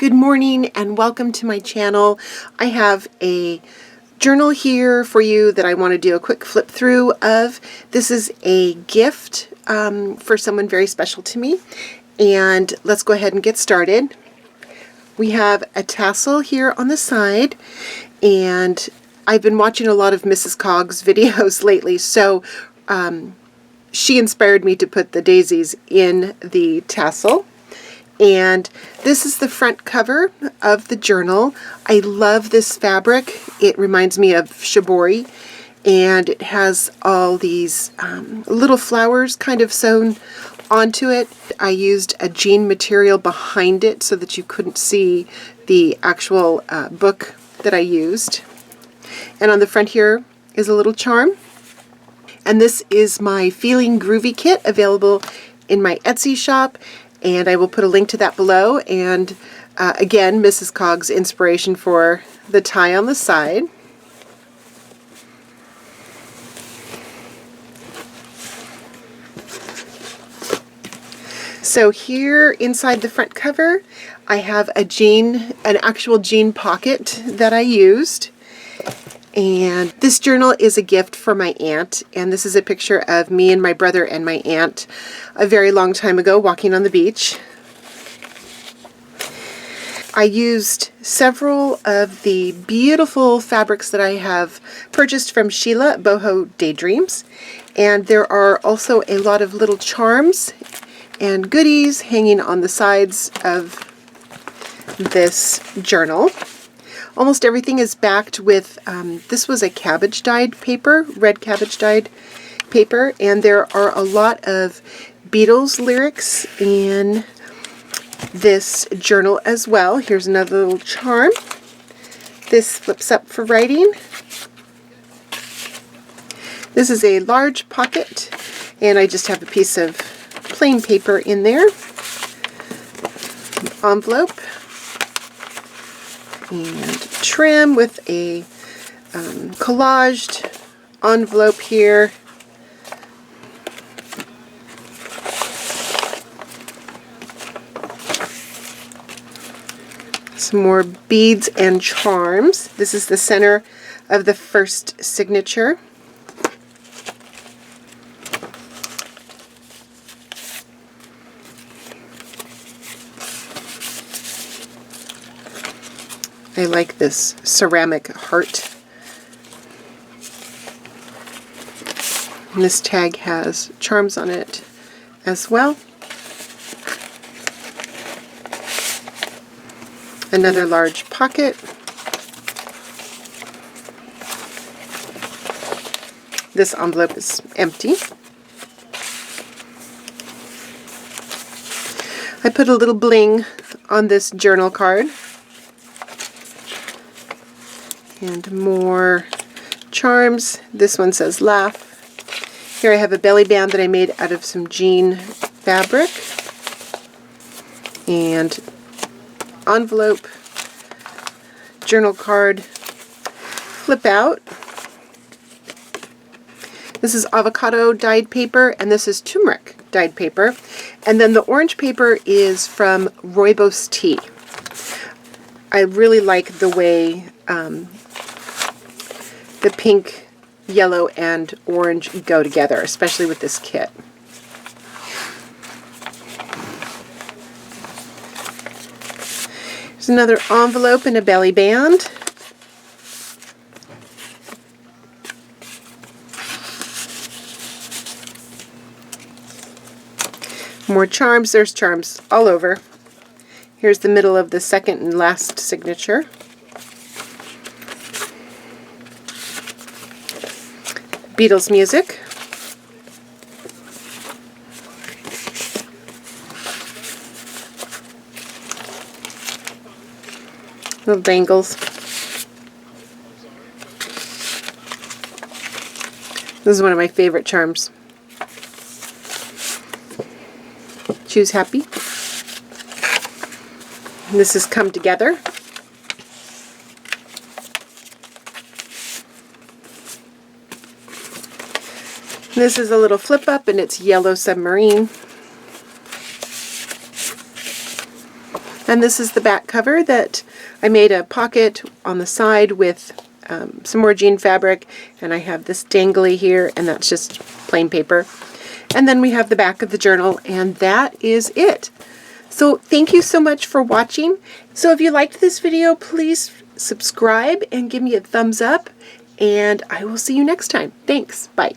Good morning and welcome to my channel. I have a journal here for you that I want to do a quick flip through of. This is a gift for someone very special to me, and let's go ahead and get started. We have a tassel here on the side, and I've been watching a lot of Mrs. Cog's videos lately, so she inspired me to put the daisies in the tassel. And this is the front cover of the journal. I love this fabric. It reminds me of shibori, and it has all these little flowers kind of sewn onto it. I used a jean material behind it so that you couldn't see the actual book that I used. And on the front here is a little charm. And this is my Feeling Groovy kit, available in my Etsy shop. And I will put a link to that below. And again, Mrs. Cog's inspiration for the tie on the side. So here inside the front cover, I have an actual jean pocket that I used. And this journal is a gift for my aunt, and this is a picture of me and my brother and my aunt a very long time ago walking on the beach. I used several of the beautiful fabrics that I have purchased from Sheila at Boho Daydreams, and there are also a lot of little charms and goodies hanging on the sides of this journal. Almost everything is backed with, this was a cabbage dyed paper, red cabbage dyed paper, and there are a lot of Beatles lyrics in this journal as well. Here's another little charm. This flips up for writing. This is a large pocket, and I just have a piece of plain paper in there. Envelope. And trim with a collaged envelope here. Some more beads and charms. This is the center of the first signature. I like this ceramic heart. And this tag has charms on it as well. Another large pocket. This envelope is empty. I put a little bling on this journal card. And more charms. This one says laugh. Here I have a belly band that I made out of some jean fabric. And envelope, journal card, flip out. This is avocado dyed paper, and this is turmeric dyed paper. And then the orange paper is from Rooibos tea. I really like the way the pink, yellow, and orange go together, especially with this kit. There's another envelope and a belly band. More charms. There's charms all over. Here's the middle of the second and last signature. Beatles music. Little dangles. This is one of my favorite charms. Choose happy. And this has come together. This is a little flip up, and it's Yellow Submarine. And this is the back cover that I made a pocket on the side with some more jean fabric, and I have this dangly here, and that's just plain paper. And then we have the back of the journal, and that is it. So thank you so much for watching. So if you liked this video, please subscribe and give me a thumbs up, and I will see you next time. Thanks. Bye.